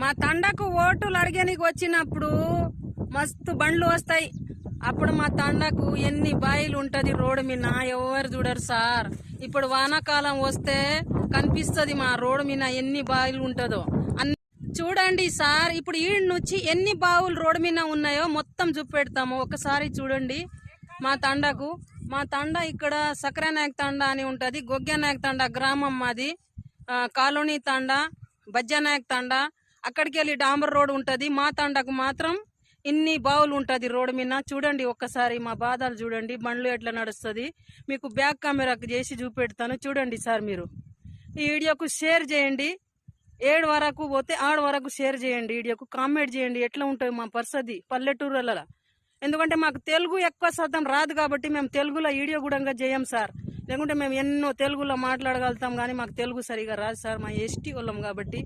మా తండకు ఓటులు అడిగేనికి వచ్చినప్పుడు మస్తు బండ్లు వస్తాయి. అప్పుడు మా తండకు ఎన్ని బాయిలు ఉంటది రోడ్డు మీద ఎవరు చూడరు సార్. ఇప్పుడు వానాకాలం వస్తే కనిపిస్తుంది మా రోడ్డు మీద ఎన్ని బాయిలు ఉంటుందో అన్ని చూడండి సార్. ఇప్పుడు ఈ నుంచి ఎన్ని బావులు రోడ్డు మీద ఉన్నాయో మొత్తం చూపెడతాము. ఒకసారి చూడండి మా తండకు. మా తండ ఇక్కడ సక్రనాయక్ తండ అని ఉంటది. గొగ్గనాయక్ తండ గ్రామం మాది. కాలనీ తండ, బజ్జానాయక్ తండ, అక్కడికి వెళ్ళి డాంబర్ రోడ్ ఉంటది. మా తండకు మాత్రం ఇన్ని బావులు ఉంటది రోడ్డు మీద. చూడండి ఒక్కసారి మా బాధలు చూడండి, బండ్లు ఎట్లా నడుస్తుంది. మీకు బ్యాక్ కెమెరాకు చేసి చూపెడతాను చూడండి సార్. మీరు ఈ వీడియోకు షేర్ చేయండి. 7 వరకు పోతే 6 వరకు షేర్ చేయండి. వీడియోకు కామెంట్ చేయండి ఎట్లా ఉంటుంది మా పరిస్థితి పల్లెటూరులలో. ఎందుకంటే మాకు తెలుగు ఎక్కువ శాతం రాదు కాబట్టి మేము తెలుగులో వీడియో కూడా చేయం సార్. లేకుంటే మేము ఎన్నో తెలుగులో మాట్లాడగలుగుతాం కానీ మాకు తెలుగు సరిగా రాదు సార్. మా ఎస్టీ వాళ్ళం కాబట్టి